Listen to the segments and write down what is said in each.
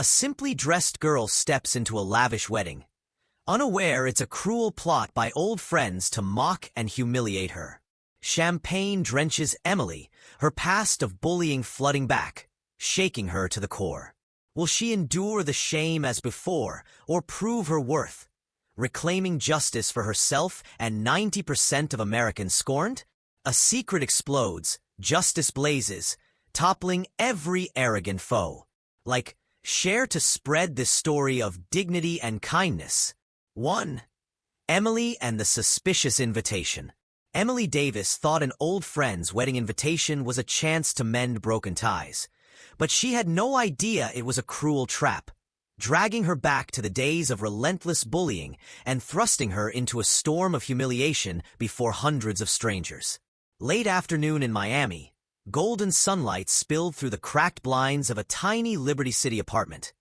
A simply dressed girl steps into a lavish wedding, unaware it's a cruel plot by old friends to mock and humiliate her. Champagne drenches Emily, her past of bullying flooding back, shaking her to the core. Will she endure the shame as before, or prove her worth, reclaiming justice for herself and 90% of Americans scorned? A secret explodes, justice blazes, toppling every arrogant foe. Like, share to spread this story of dignity and kindness. 1. Emily and the suspicious invitation. Emily Davis thought an old friend's wedding invitation was a chance to mend broken ties. But she had no idea it was a cruel trap, dragging her back to the days of relentless bullying and thrusting her into a storm of humiliation before hundreds of strangers. Late afternoon in Miami, golden sunlight spilled through the cracked blinds of a tiny Liberty City apartment,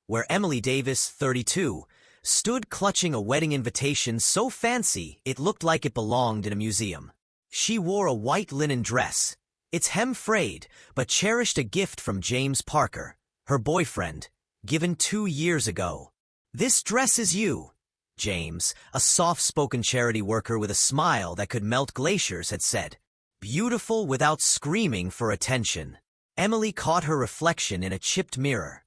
where Emily Davis, 32, stood clutching a wedding invitation so fancy it looked like it belonged in a museum. She wore a white linen dress, its hem frayed, but cherished a gift from James Parker, her boyfriend, given 2 years ago. "This dress is you," James, a soft-spoken charity worker with a smile that could melt glaciers, had said. Beautiful without screaming for attention. Emily caught her reflection in a chipped mirror.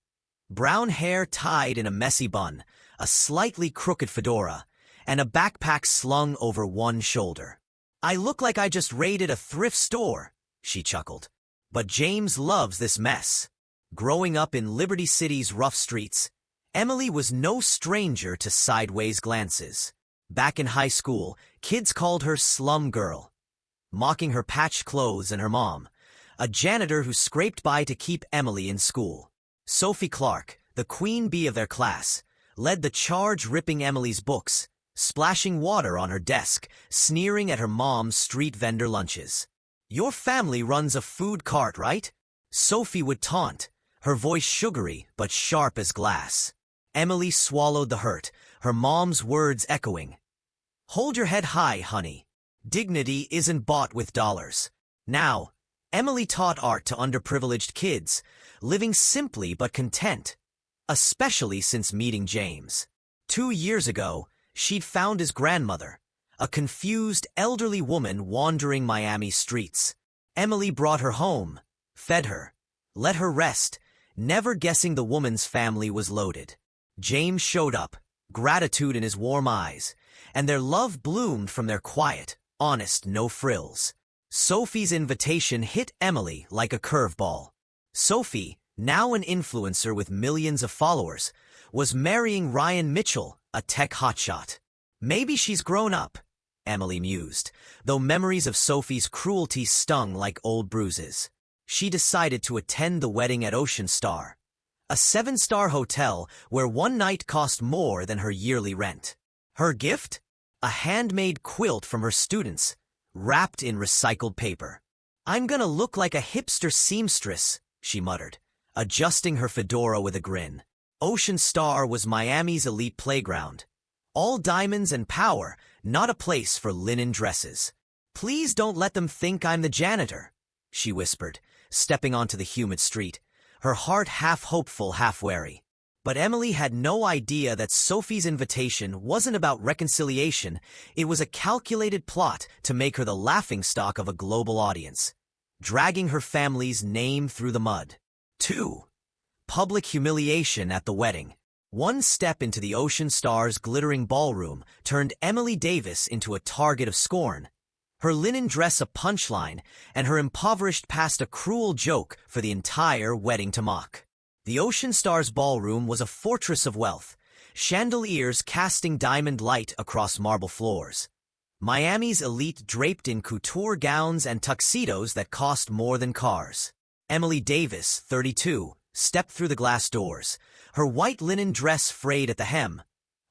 Brown hair tied in a messy bun, a slightly crooked fedora, and a backpack slung over one shoulder. "I look like I just raided a thrift store," she chuckled. But James loves this mess. Growing up in Liberty City's rough streets, Emily was no stranger to sideways glances. Back in high school, kids called her Slum Girl, mocking her patched clothes and her mom, a janitor who scraped by to keep Emily in school. Sophie Clark, the queen bee of their class, led the charge ripping Emily's books, splashing water on her desk, sneering at her mom's street vendor lunches. "Your family runs a food cart, right?" Sophie would taunt, her voice sugary but sharp as glass. Emily swallowed the hurt, her mom's words echoing. "Hold your head high, honey. Dignity isn't bought with dollars." Now, Emily taught art to underprivileged kids, living simply but content, especially since meeting James. 2 years ago, she'd found his grandmother, a confused elderly woman wandering Miami streets. Emily brought her home, fed her, let her rest, never guessing the woman's family was loaded. James showed up, gratitude in his warm eyes, and their love bloomed from their quiet, honest, no frills. Sophie's invitation hit Emily like a curveball. Sophie, now an influencer with millions of followers, was marrying Ryan Mitchell, a tech hotshot. Maybe she's grown up, Emily mused, though memories of Sophie's cruelty stung like old bruises. She decided to attend the wedding at Ocean Star, a 7-star hotel where one night cost more than her yearly rent. Her gift? A handmade quilt from her students, wrapped in recycled paper. "I'm gonna look like a hipster seamstress," she muttered, adjusting her fedora with a grin. Ocean Star was Miami's elite playground. All diamonds and power, not a place for linen dresses. "Please don't let them think I'm the janitor," she whispered, stepping onto the humid street, her heart half hopeful, half wary. But Emily had no idea that Sophie's invitation wasn't about reconciliation. It was a calculated plot to make her the laughingstock of a global audience, dragging her family's name through the mud. 2. Public humiliation at the wedding. One step into the Ocean Star's glittering ballroom turned Emily Davis into a target of scorn, her linen dress a punchline, and her impoverished past a cruel joke for the entire wedding to mock. The Ocean Star's ballroom was a fortress of wealth, chandeliers casting diamond light across marble floors. Miami's elite draped in couture gowns and tuxedos that cost more than cars. Emily Davis, 32, stepped through the glass doors, her white linen dress frayed at the hem,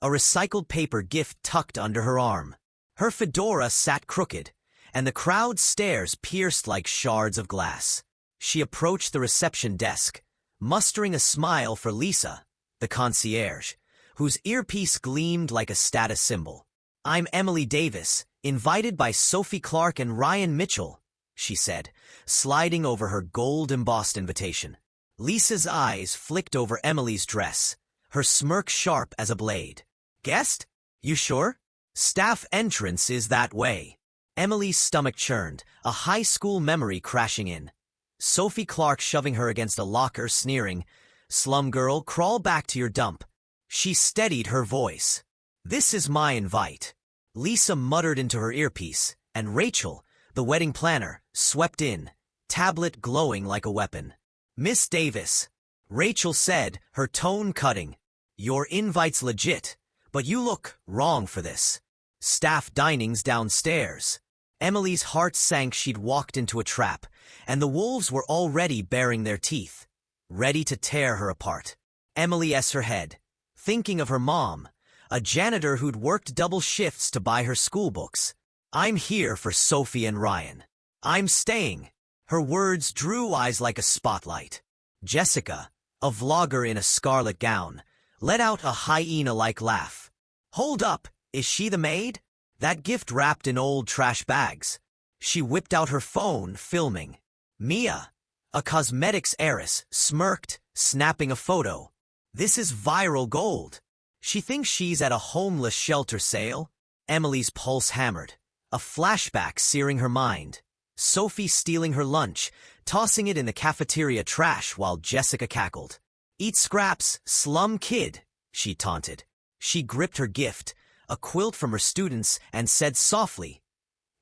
a recycled paper gift tucked under her arm. Her fedora sat crooked, and the crowd's stares pierced like shards of glass. She approached the reception desk, mustering a smile for Lisa, the concierge, whose earpiece gleamed like a status symbol. "I'm Emily Davis, invited by Sophie Clark and Ryan Mitchell," she said, sliding over her gold-embossed invitation. Lisa's eyes flicked over Emily's dress, her smirk sharp as a blade. Guest? You sure? Staff entrance is that way. Emily's stomach churned, a high school memory crashing in. Sophie Clark shoving her against a locker, sneering, "Slum girl, crawl back to your dump." She steadied her voice. "This is my invite." Lisa muttered into her earpiece, and Rachel, the wedding planner, swept in, tablet glowing like a weapon. "Miss Davis," Rachel said, her tone cutting, "your invite's legit, but you look wrong for this. Staff dining's downstairs." Emily's heart sank. She'd walked into a trap, and the wolves were already baring their teeth, ready to tear her apart. Emily s her head, thinking of her mom, a janitor who'd worked double shifts to buy her school books. "I'm here for Sophie and Ryan. I'm staying." Her words drew eyes like a spotlight. Jessica, a vlogger in a scarlet gown, let out a hyena-like laugh. "Hold up, is she the maid? That gift wrapped in old trash bags." She whipped out her phone, filming. Mia, a cosmetics heiress, smirked, snapping a photo. "This is viral gold." She thinks she's at a homeless shelter sale. Emily's pulse hammered, a flashback searing her mind. Sophie stealing her lunch, tossing it in the cafeteria trash while Jessica cackled. "Eat scraps, slum kid," she taunted. She gripped her gift, a quilt from her students, and said softly,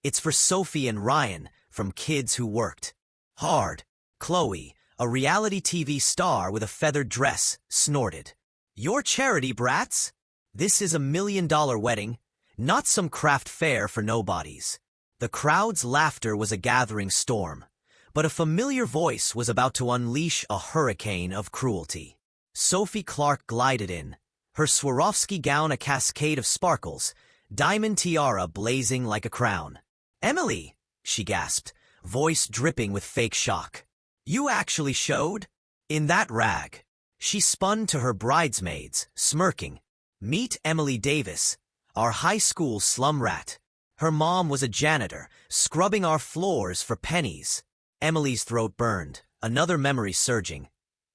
"It's for Sophie and Ryan, from kids who worked hard." Chloe, a reality TV star with a feathered dress, snorted. "Your charity, brats? This is $1 million wedding, not some craft fair for nobodies." The crowd's laughter was a gathering storm, but a familiar voice was about to unleash a hurricane of cruelty. Sophie Clark glided in, her Swarovski gown a cascade of sparkles, diamond tiara blazing like a crown. "Emily," she gasped, voice dripping with fake shock. "You actually showed? In that rag?" She spun to her bridesmaids, smirking. "Meet Emily Davis, our high school slum rat. Her mom was a janitor, scrubbing our floors for pennies." Emily's throat burned, another memory surging.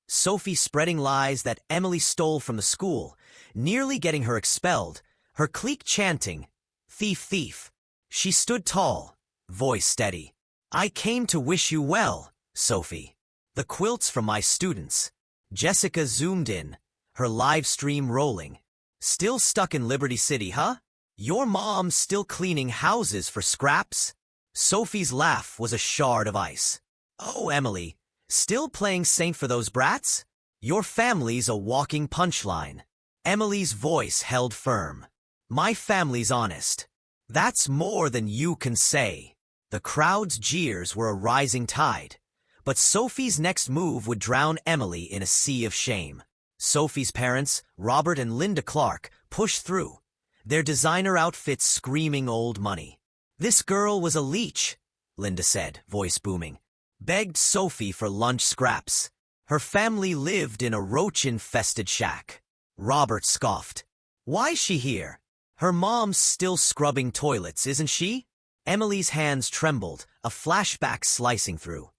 Sophie spreading lies that Emily stole from the school, nearly getting her expelled, her clique chanting, "Thief, thief." She stood tall, voice steady. "I came to wish you well, Sophie. The quilt's from my students." Jessica zoomed in, her live stream rolling. "Still stuck in Liberty City, huh? Your mom's still cleaning houses for scraps?" Sophie's laugh was a shard of ice. "Oh, Emily, still playing saint for those brats? Your family's a walking punchline." Emily's voice held firm. "My family's honest. That's more than you can say." The crowd's jeers were a rising tide, but Sophie's next move would drown Emily in a sea of shame. Sophie's parents, Robert and Linda Clark, pushed through, their designer outfits screaming old money. "This girl was a leech," Linda said, voice booming. "Begged Sophie for lunch scraps. Her family lived in a roach-infested shack." Robert scoffed. "Why's she here? Her mom's still scrubbing toilets, isn't she?" Emily's hands trembled, a flashback slicing through.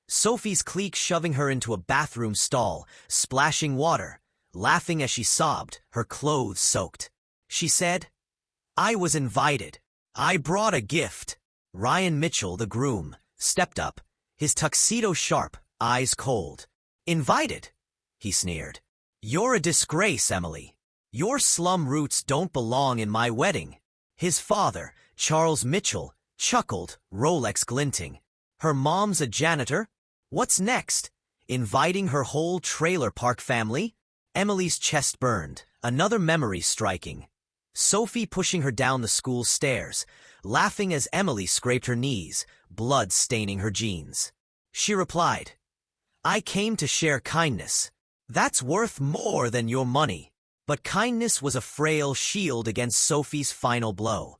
Sophie's clique shoving her into a bathroom stall, splashing water, laughing as she sobbed, her clothes soaked. She said, "I was invited. I brought a gift." Ryan Mitchell, the groom, stepped up, his tuxedo sharp, eyes cold. "Invited?" he sneered. "You're a disgrace, Emily. Your slum roots don't belong in my wedding." His father, Charles Mitchell, chuckled, Rolex glinting. "Her mom's a janitor? What's next? Inviting her whole trailer park family?" Emily's chest burned, another memory striking. Sophie pushing her down the school stairs, laughing as Emily scraped her knees, blood staining her jeans. She replied, "I came to share kindness. That's worth more than your money." But kindness was a frail shield against Sophie's final blow,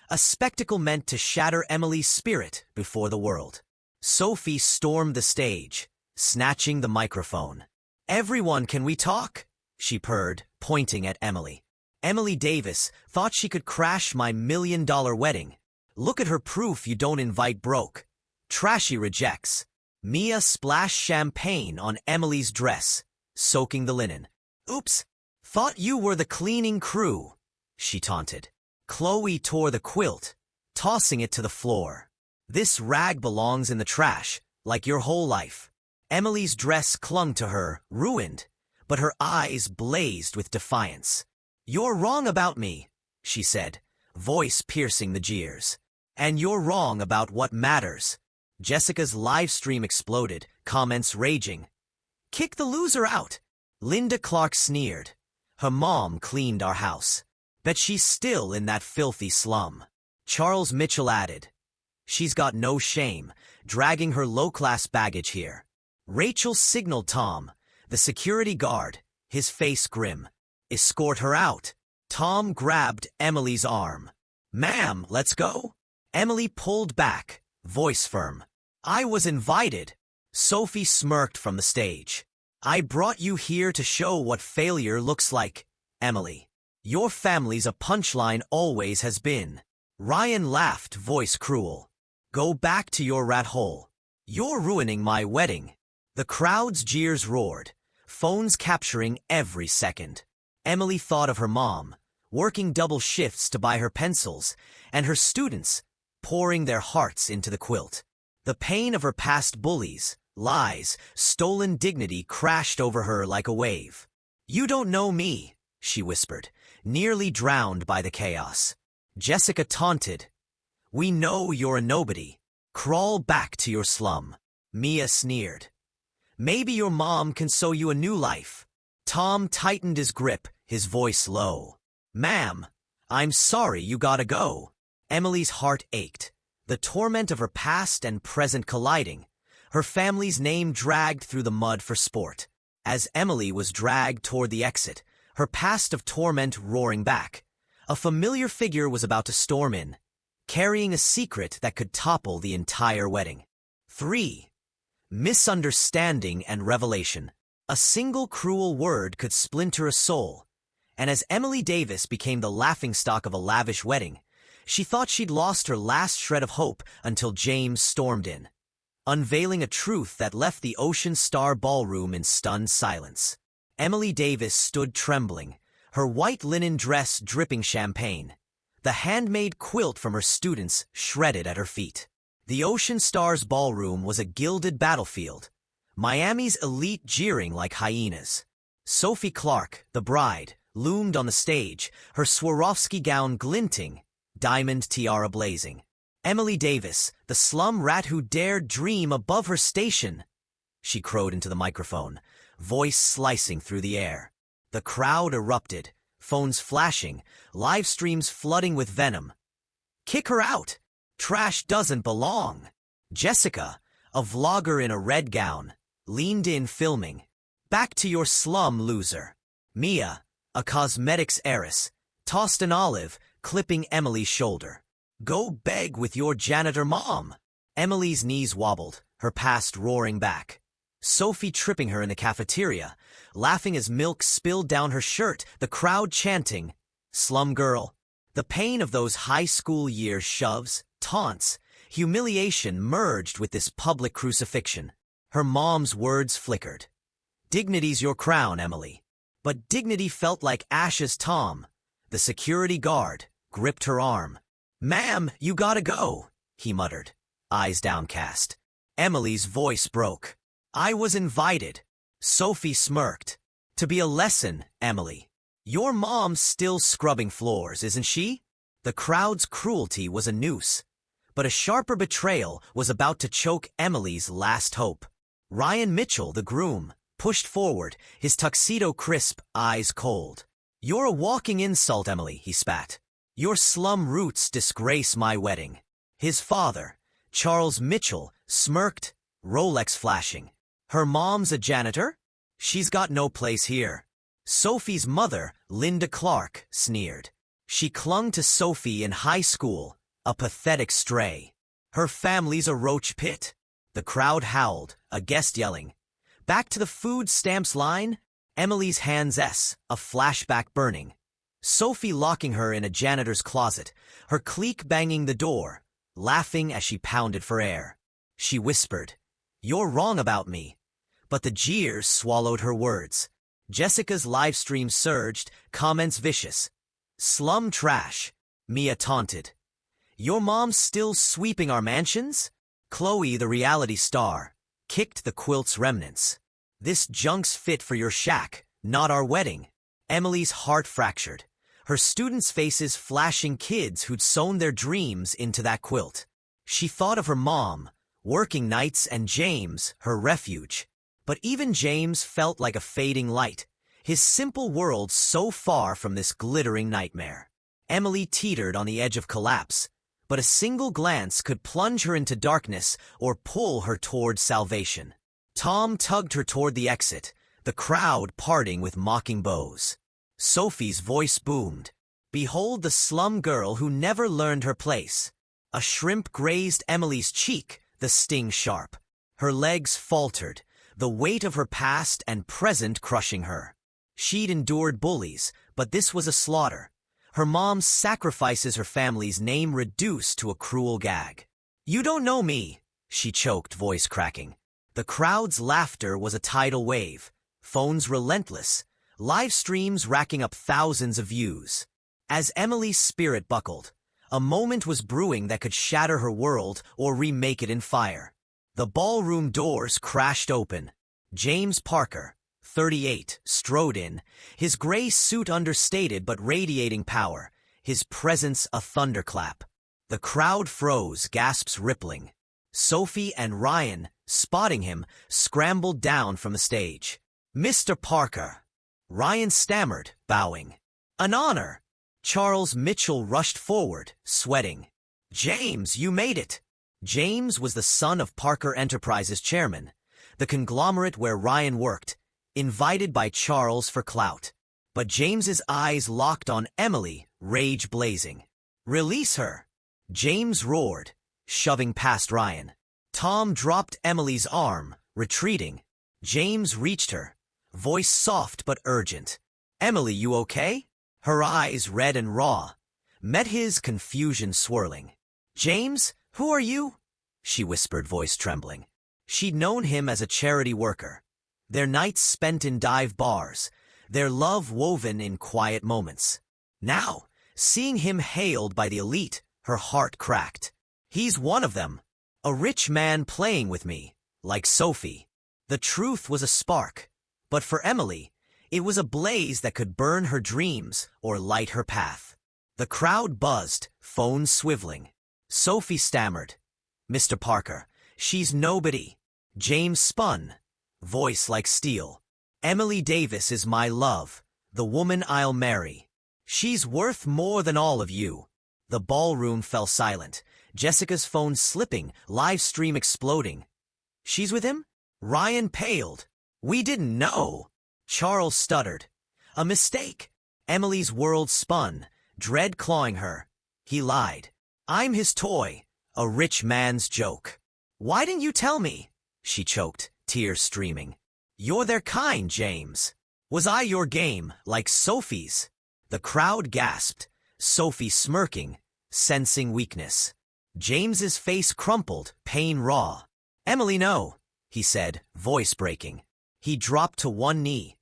a spectacle meant to shatter Emily's spirit before the world. Sophie stormed the stage, snatching the microphone. "Everyone, can we talk?" she purred, pointing at Emily. "Emily Davis thought she could crash my $1 million wedding. Look at her proof you don't invite broke. Trashy rejects." Mia splashed champagne on Emily's dress, soaking the linen. "Oops, thought you were the cleaning crew," she taunted. Chloe tore the quilt, tossing it to the floor. "This rag belongs in the trash, like your whole life." Emily's dress clung to her, ruined, but her eyes blazed with defiance. "You're wrong about me," she said, voice piercing the jeers. "And you're wrong about what matters." Jessica's live stream exploded, comments raging. "Kick the loser out." Linda Clark sneered. "Her mom cleaned our house. Bet she's still in that filthy slum." Charles Mitchell added, "She's got no shame, dragging her low-class baggage here." Rachel signaled Tom, the security guard, his face grim. "Escort her out." Tom grabbed Emily's arm. "Ma'am, let's go." Emily pulled back, voice firm. "I was invited." Sophie smirked from the stage. "I brought you here to show what failure looks like, Emily. Your family's a punchline, always has been." Ryan laughed, voice cruel. "Go back to your rat hole. You're ruining my wedding." The crowd's jeers roared, phones capturing every second. Emily thought of her mom, working double shifts to buy her pencils, and her students, pouring their hearts into the quilt. The pain of her past bullies, lies, stolen dignity crashed over her like a wave. "You don't know me," she whispered, nearly drowned by the chaos. Jessica taunted, "We know you're a nobody. Crawl back to your slum." Mia sneered, "Maybe your mom can sew you a new life." Tom tightened his grip, his voice low. "Ma'am, I'm sorry you gotta go." Emily's heart ached, the torment of her past and present colliding, her family's name dragged through the mud for sport. As Emily was dragged toward the exit, her past of torment roaring back, a familiar figure was about to storm in, carrying a secret that could topple the entire wedding. 3. Misunderstanding and revelation. A single cruel word could splinter a soul, and as Emily Davis became the laughingstock of a lavish wedding, she thought she'd lost her last shred of hope until James stormed in, unveiling a truth that left the Ocean Star Ballroom in stunned silence. Emily Davis stood trembling, her white linen dress dripping champagne, the handmade quilt from her students shredded at her feet. The Ocean Star's ballroom was a gilded battlefield, Miami's elite jeering like hyenas. Sophie Clark, the bride, loomed on the stage, her Swarovski gown glinting, diamond tiara blazing. Emily Davis, the slum rat who dared dream above her station, she crowed into the microphone, voice slicing through the air. The crowd erupted, phones flashing, live streams flooding with venom. "Kick her out! Trash doesn't belong." Jessica, a vlogger in a red gown, leaned in filming. "Back to your slum, loser." Mia, a cosmetics heiress, tossed an olive, clipping Emily's shoulder. "Go beg with your janitor mom." Emily's knees wobbled, her past roaring back. Sophie tripping her in the cafeteria, laughing as milk spilled down her shirt, the crowd chanting, "Slum girl." The pain of those high school years, shoves, taunts, humiliation merged with this public crucifixion. Her mom's words flickered. "Dignity's your crown, Emily." But dignity felt like ashes. Tom, the security guard, gripped her arm. "Ma'am, you gotta go," he muttered, eyes downcast. Emily's voice broke. "I was invited." Sophie smirked. "To be a lesson, Emily. Your mom's still scrubbing floors, isn't she?" The crowd's cruelty was a noose, but a sharper betrayal was about to choke Emily's last hope. Ryan Mitchell, the groom, pushed forward, his tuxedo crisp, eyes cold. "You're a walking insult, Emily," he spat. "Your slum roots disgrace my wedding." His father, Charles Mitchell, smirked, Rolex flashing. "Her mom's a janitor? She's got no place here." Sophie's mother, Linda Clark, sneered. She clung to Sophie in high school, a pathetic stray. "Her family's a roach pit." The crowd howled, a guest yelling, "Back to the food stamps line." Emily's hands a flashback burning. Sophie locking her in a janitor's closet, her clique banging the door, laughing as she pounded for air. She whispered, You're wrong about me. But the jeers swallowed her words. Jessica's livestream surged, comments vicious. Slum trash, Mia taunted. Your mom's still sweeping our mansions? Chloe, the reality star, kicked the quilt's remnants. This junk's fit for your shack, not our wedding. Emily's heart fractured, her students' faces flashing kids who'd sewn their dreams into that quilt. She thought of her mom, working nights, and James, her refuge. But even James felt like a fading light, his simple world so far from this glittering nightmare. Emily teetered on the edge of collapse, but a single glance could plunge her into darkness or pull her toward salvation. Tom tugged her toward the exit, the crowd parting with mocking bows. Sophie's voice boomed. Behold the slum girl who never learned her place. A shrimp grazed Emily's cheek, the sting sharp. Her legs faltered, the weight of her past and present crushing her. She'd endured bullies, but this was a slaughter. Her mom's sacrifices, her family's name reduced to a cruel gag. You don't know me, she choked, voice cracking. The crowd's laughter was a tidal wave, phones relentless, live streams racking up thousands of views. As Emily's spirit buckled, a moment was brewing that could shatter her world or remake it in fire. The ballroom doors crashed open. James Parker, 38, strode in, his gray suit understated but radiating power, his presence a thunderclap. The crowd froze, gasps rippling. Sophie and Ryan, spotting him, scrambled down from the stage. Mr. Parker. Ryan stammered, bowing. An honor. Charles Mitchell rushed forward, sweating. James, you made it. James was the son of Parker Enterprises chairman, the conglomerate where Ryan worked, invited by Charles for clout. But James's eyes locked on Emily, rage blazing. Release her. James roared, shoving past Ryan. Tom dropped Emily's arm, retreating. James reached her, voice soft but urgent. Emily, you okay? Her eyes, red and raw, met his, confusion swirling. James, who are you? She whispered, voice trembling. She'd known him as a charity worker, their nights spent in dive bars, their love woven in quiet moments. Now, seeing him hailed by the elite, her heart cracked. He's one of them, a rich man playing with me, like Sophie. The truth was a spark, but for Emily, it was a blaze that could burn her dreams or light her path. The crowd buzzed, phones swiveling. Sophie stammered, Mr. Parker, she's nobody. James spun, voice like steel. Emily Davis is my love, the woman I'll marry. She's worth more than all of you. The ballroom fell silent, Jessica's phone slipping, live stream exploding. She's with him? Ryan paled. We didn't know. Charles stuttered. A mistake. Emily's world spun, dread clawing her. He lied. I'm his toy, a rich man's joke. Why didn't you tell me? She choked, tears streaming. You're their kind, James. Was I your game, like Sophie's? The crowd gasped, Sophie smirking, sensing weakness. James's face crumpled, pain raw. Emily, no, he said, voice breaking. He dropped to one knee,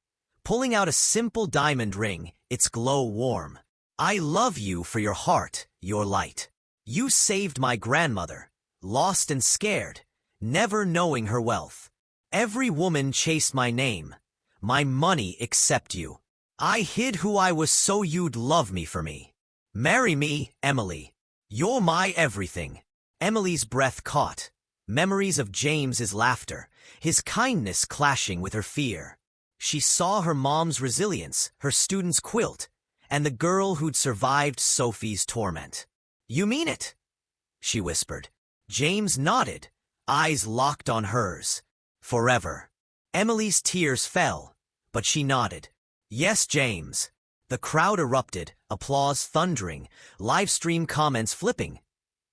pulling out a simple diamond ring, its glow warm. I love you for your heart, your light. You saved my grandmother, lost and scared, never knowing her wealth. Every woman chased my name, my money except you. I hid who I was so you'd love me for me. Marry me, Emily. You're my everything. Emily's breath caught, memories of James's laughter, his kindness clashing with her fear. She saw her mom's resilience, her student's quilt, and the girl who'd survived Sophie's torment. You mean it? She whispered. James nodded, eyes locked on hers. Forever. Emily's tears fell, but she nodded. Yes, James. The crowd erupted, applause thundering, live stream comments flipping.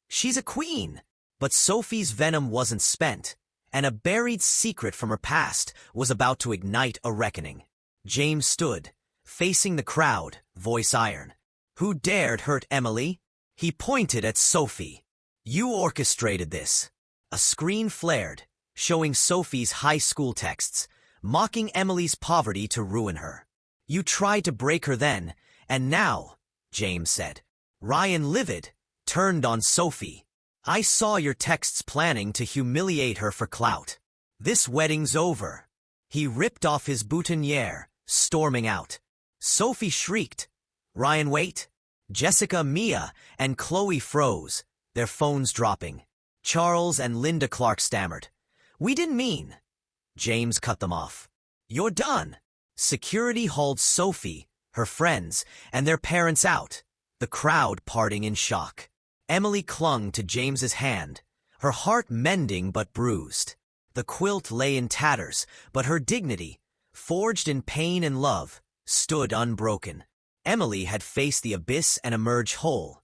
She's a queen. But Sophie's venom wasn't spent, and a buried secret from her past was about to ignite a reckoning. James stood, facing the crowd, voice iron. Who dared hurt Emily? He pointed at Sophie. You orchestrated this. A screen flared, showing Sophie's high school texts, mocking Emily's poverty to ruin her. You tried to break her then, and now, James said. Ryan, livid, turned on Sophie. I saw your texts planning to humiliate her for clout. This wedding's over. He ripped off his boutonniere, storming out. Sophie shrieked. Ryan, wait. Jessica, Mia, and Chloe froze, their phones dropping. Charles and Linda Clark stammered. We didn't mean. James cut them off. You're done. Security hauled Sophie, her friends, and their parents out, the crowd parting in shock. Emily clung to James's hand, her heart mending but bruised. The quilt lay in tatters, but her dignity, forged in pain and love, stood unbroken. Emily had faced the abyss and emerged whole,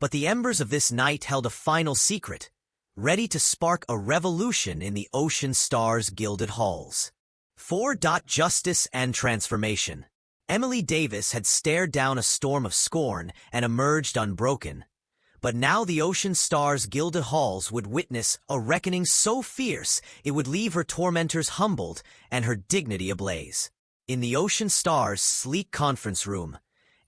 but the embers of this night held a final secret, ready to spark a revolution in the Ocean Star's gilded halls. 4. Justice and transformation. Emily Davis had stared down a storm of scorn and emerged unbroken. But now the Ocean Star's gilded halls would witness a reckoning so fierce it would leave her tormentors humbled and her dignity ablaze. In the Ocean Star's sleek conference room,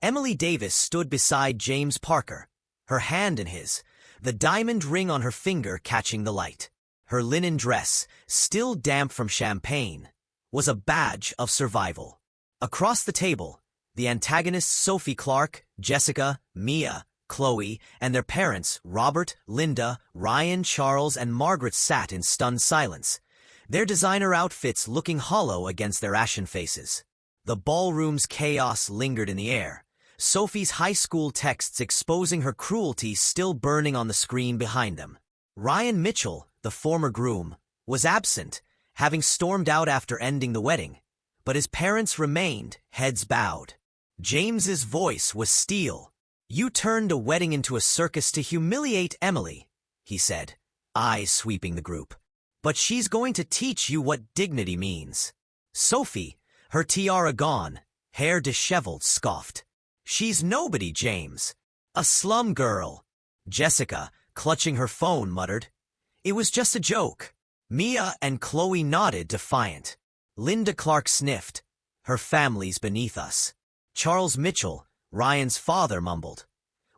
Emily Davis stood beside James Parker, her hand in his, the diamond ring on her finger catching the light. Her linen dress, still damp from champagne, was a badge of survival. Across the table, the antagonists Sophie Clark, Jessica, Mia, Chloe, and their parents, Robert, Linda, Ryan, Charles, and Margaret sat in stunned silence, their designer outfits looking hollow against their ashen faces. The ballroom's chaos lingered in the air, Sophie's high school texts exposing her cruelty still burning on the screen behind them. Ryan Mitchell, the former groom, was absent, having stormed out after ending the wedding, but his parents remained, heads bowed. James's voice was steel. You turned a wedding into a circus to humiliate Emily, he said, eyes sweeping the group. But she's going to teach you what dignity means. Sophie, her tiara gone, hair disheveled, scoffed. She's nobody, James. A slum girl. Jessica, clutching her phone, muttered. It was just a joke. Mia and Chloe nodded, defiant. Linda Clark sniffed. Her family's beneath us. Charles Mitchell, Ryan's father, mumbled.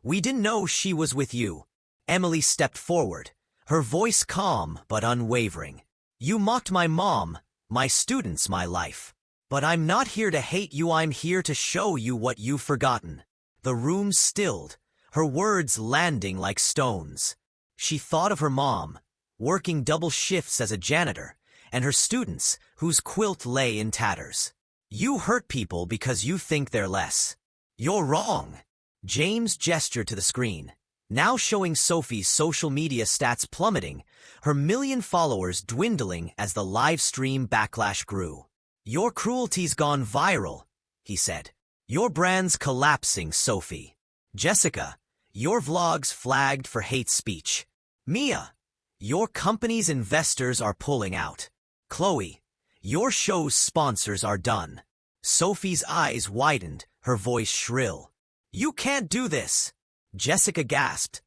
We didn't know she was with you. Emily stepped forward, her voice calm but unwavering. You mocked my mom, my students, my life. But I'm not here to hate you, I'm here to show you what you've forgotten. The room stilled, her words landing like stones. She thought of her mom, working double shifts as a janitor, and her students, whose quilt lay in tatters. You hurt people because you think they're less. You're wrong. James gestured to the screen, now showing Sophie's social media stats plummeting, her 1 million followers dwindling as the live stream backlash grew. Your cruelty's gone viral, he said. Your brand's collapsing, Sophie. Jessica, your vlogs flagged for hate speech. Mia, your company's investors are pulling out. Chloe, your show's sponsors are done. Sophie's eyes widened, her voice shrill. You can't do this. Jessica gasped.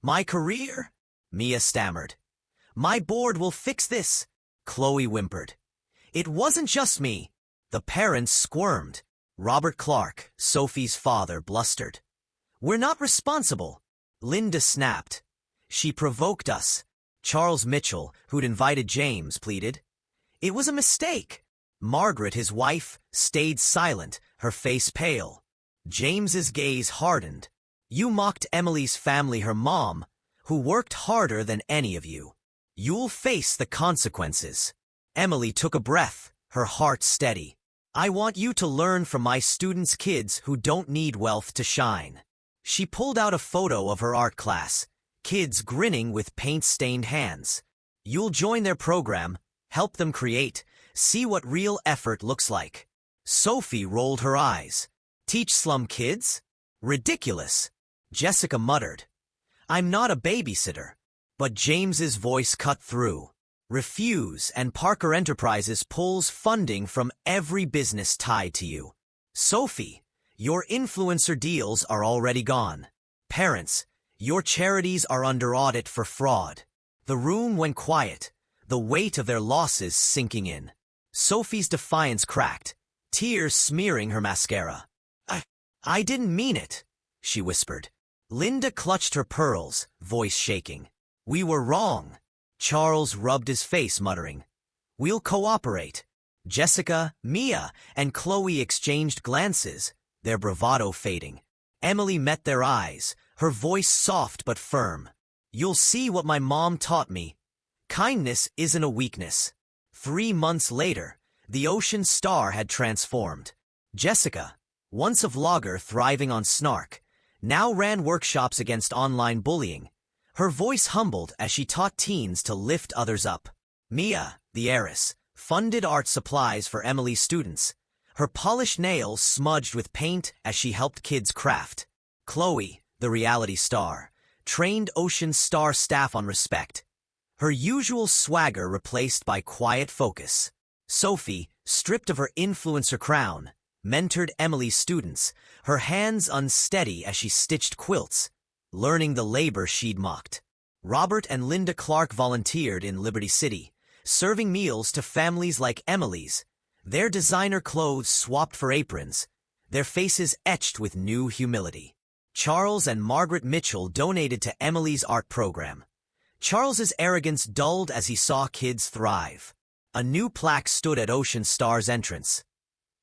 My career? Mia stammered. My board will fix this. Chloe whimpered. It wasn't just me. The parents squirmed. Robert Clark, Sophie's father, blustered. We're not responsible. Linda snapped. She provoked us. Charles Mitchell, who'd invited James, pleaded. It was a mistake. Margaret, his wife, stayed silent, her face pale. James's gaze hardened. You mocked Emily's family, her mom, who worked harder than any of you. You'll face the consequences. Emily took a breath, her heart steady. I want you to learn from my students' kids who don't need wealth to shine. She pulled out a photo of her art class, kids grinning with paint-stained hands. You'll join their program, help them create, see what real effort looks like. Sophie rolled her eyes. Teach slum kids? Ridiculous. Jessica muttered. I'm not a babysitter. But James's voice cut through. Refuse, and Parker Enterprises pulls funding from every business tied to you. Sophie, your influencer deals are already gone. Parents, your charities are under audit for fraud. The room went quiet, the weight of their losses sinking in. Sophie's defiance cracked, tears smearing her mascara. I didn't mean it, she whispered. Linda clutched her pearls, voice shaking. We were wrong. Charles rubbed his face, muttering, We'll cooperate. Jessica, Mia, and Chloe exchanged glances, their bravado fading. Emily met their eyes, her voice soft but firm. You'll see what my mom taught me. Kindness isn't a weakness. 3 months later, the Ocean Star had transformed. Jessica, once a vlogger thriving on snark, now ran workshops against online bullying. Her voice humbled as she taught teens to lift others up. Mia, the heiress, funded art supplies for Emily's students, her polished nails smudged with paint as she helped kids craft. Chloe, the reality star, trained Ocean Star staff on respect, her usual swagger replaced by quiet focus. Sophie, stripped of her influencer crown, mentored Emily's students, her hands unsteady as she stitched quilts, learning the labor she'd mocked. Robert and Linda Clark volunteered in Liberty City, serving meals to families like Emily's, their designer clothes swapped for aprons, their faces etched with new humility. Charles and Margaret Mitchell donated to Emily's art program. Charles's arrogance dulled as he saw kids thrive. A new plaque stood at Ocean Star's entrance.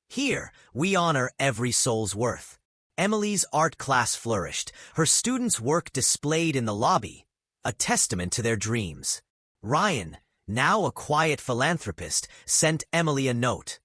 Here, we honor every soul's worth. Emily's art class flourished, her students' work displayed in the lobby, a testament to their dreams. Ryan, now a quiet philanthropist, sent Emily a note.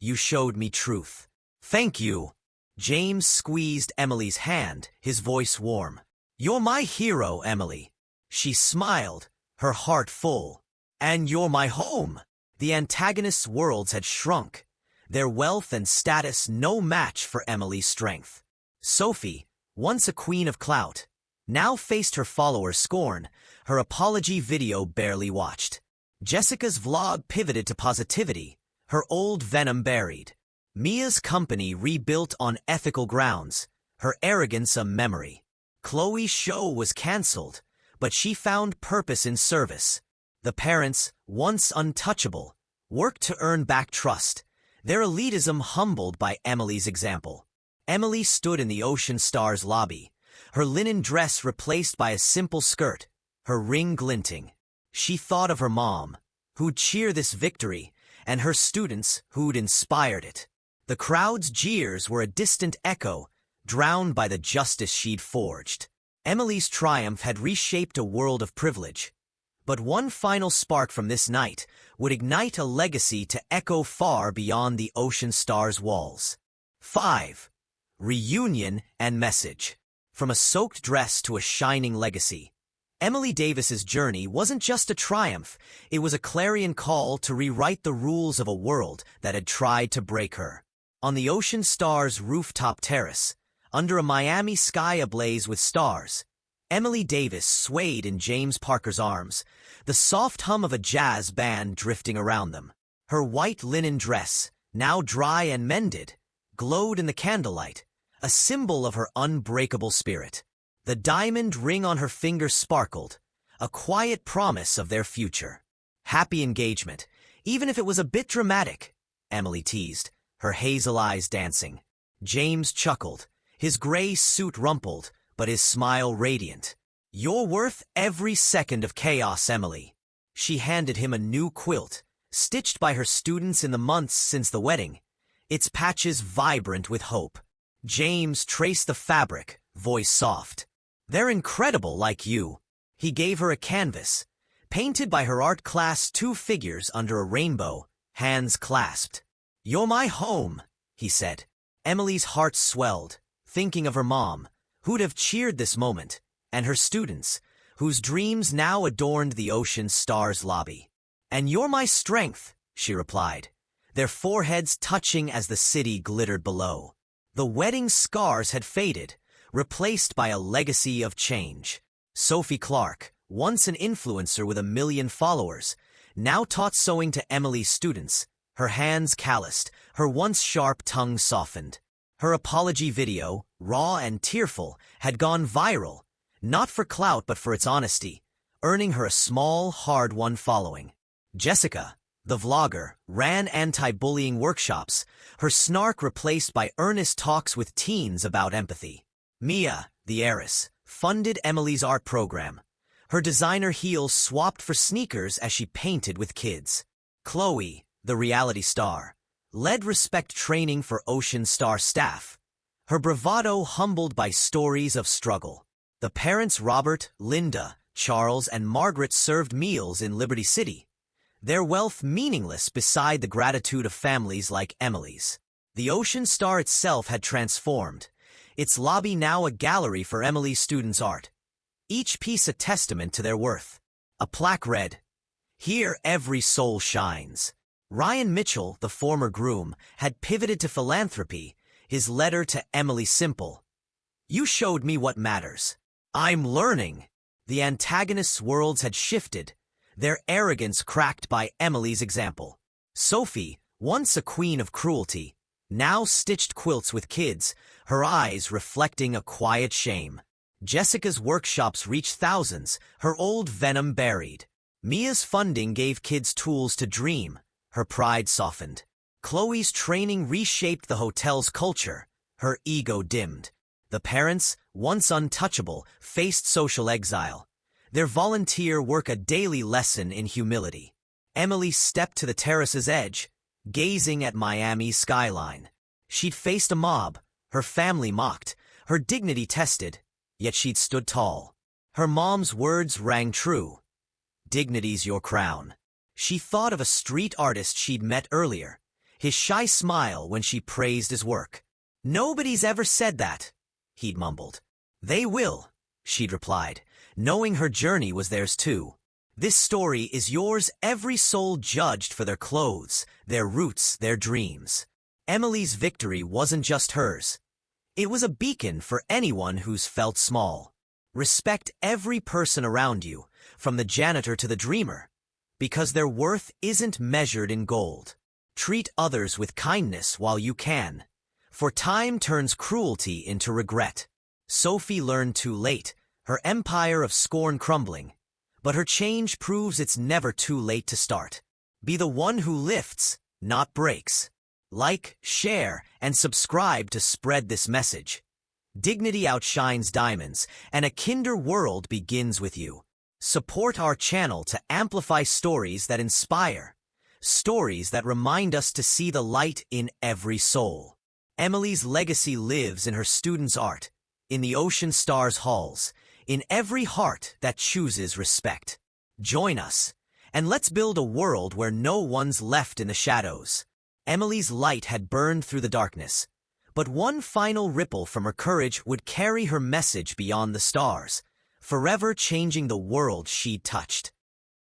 You showed me truth. Thank you. James squeezed Emily's hand, his voice warm. You're my hero, Emily. She smiled, her heart full. And you're my home. The antagonists' worlds had shrunk, their wealth and status no match for Emily's strength. Sophie, once a queen of clout, now faced her followers' scorn, her apology video barely watched. Jessica's vlog pivoted to positivity, her old venom buried. Mia's company rebuilt on ethical grounds, her arrogance a memory. Chloe's show was cancelled, but she found purpose in service. The parents, once untouchable, worked to earn back trust, their elitism humbled by Emily's example. Emily stood in the Ocean Star's lobby, her linen dress replaced by a simple skirt, her ring glinting. She thought of her mom, who'd cheer this victory, and her students who'd inspired it. The crowd's jeers were a distant echo, drowned by the justice she'd forged. Emily's triumph had reshaped a world of privilege. But one final spark from this night would ignite a legacy to echo far beyond the Ocean Star's walls. 5. Reunion and message. From a soaked dress to a shining legacy, Emily Davis's journey wasn't just a triumph, it was a clarion call to rewrite the rules of a world that had tried to break her. On the Ocean Star's rooftop terrace, under a Miami sky ablaze with stars, Emily Davis swayed in James Parker's arms, the soft hum of a jazz band drifting around them. Her white linen dress, now dry and mended, glowed in the candlelight, a symbol of her unbreakable spirit. The diamond ring on her finger sparkled, a quiet promise of their future. Happy engagement, even if it was a bit dramatic, Emily teased, her hazel eyes dancing. James chuckled, his gray suit rumpled, but his smile radiant. You're worth every second of chaos, Emily. She handed him a new quilt, stitched by her students in the months since the wedding, its patches vibrant with hope. James traced the fabric, voice soft. They're incredible like you. He gave her a canvas, painted by her art class, 2 figures under a rainbow, hands clasped. You're my home, he said. Emily's heart swelled, thinking of her mom, who'd have cheered this moment, and her students, whose dreams now adorned the Ocean Star's lobby. And you're my strength, she replied, their foreheads touching as the city glittered below. The wedding scars had faded, replaced by a legacy of change. Sophie Clark, once an influencer with 1 million followers, now taught sewing to Emily's students, her hands calloused, her once sharp tongue softened. Her apology video, raw and tearful, had gone viral, not for clout but for its honesty, earning her a small, hard-won following. Jessica, the vlogger, ran anti-bullying workshops, her snark replaced by earnest talks with teens about empathy. Mia, the heiress, funded Emily's art program. Her designer heels swapped for sneakers as she painted with kids. Chloe, the reality star, led respect training for Ocean Star staff. Her bravado humbled by stories of struggle. The parents Robert, Linda, Charles, and Margaret served meals in Liberty City, their wealth meaningless beside the gratitude of families like Emily's. The Ocean Star itself had transformed, its lobby now a gallery for Emily's students' art, each piece a testament to their worth. A plaque read, "Here every soul shines." Ryan Mitchell, the former groom, had pivoted to philanthropy, his letter to Emily simple. "You showed me what matters. I'm learning." The antagonists' worlds had shifted, their arrogance cracked by Emily's example. Sophie, once a queen of cruelty, now stitched quilts with kids, her eyes reflecting a quiet shame. Jessica's workshops reached thousands, her old venom buried. Mia's funding gave kids tools to dream, her pride softened. Chloe's training reshaped the hotel's culture, her ego dimmed. The parents, once untouchable, faced social exile, their volunteer work a daily lesson in humility. Emily stepped to the terrace's edge, gazing at Miami's skyline. She'd faced a mob, her family mocked, her dignity tested, yet she'd stood tall. Her mom's words rang true. "Dignity's your crown." She thought of a street artist she'd met earlier, his shy smile when she praised his work. "Nobody's ever said that," he'd mumbled. "They will," she'd replied, knowing her journey was theirs too. This story is yours, every soul judged for their clothes, their roots, their dreams. Emily's victory wasn't just hers. It was a beacon for anyone who's felt small. Respect every person around you, from the janitor to the dreamer, because their worth isn't measured in gold. Treat others with kindness while you can, for time turns cruelty into regret. Sophie learned too late, her empire of scorn crumbling, but her change proves it's never too late to start. Be the one who lifts, not breaks. Like, share, and subscribe to spread this message. Dignity outshines diamonds, and a kinder world begins with you. Support our channel to amplify stories that inspire, stories that remind us to see the light in every soul. Emily's legacy lives in her students' art, in the Ocean Star's halls, in every heart that chooses respect. Join us, and let's build a world where no one's left in the shadows. Emily's light had burned through the darkness, but one final ripple from her courage would carry her message beyond the stars, forever changing the world she'd touched.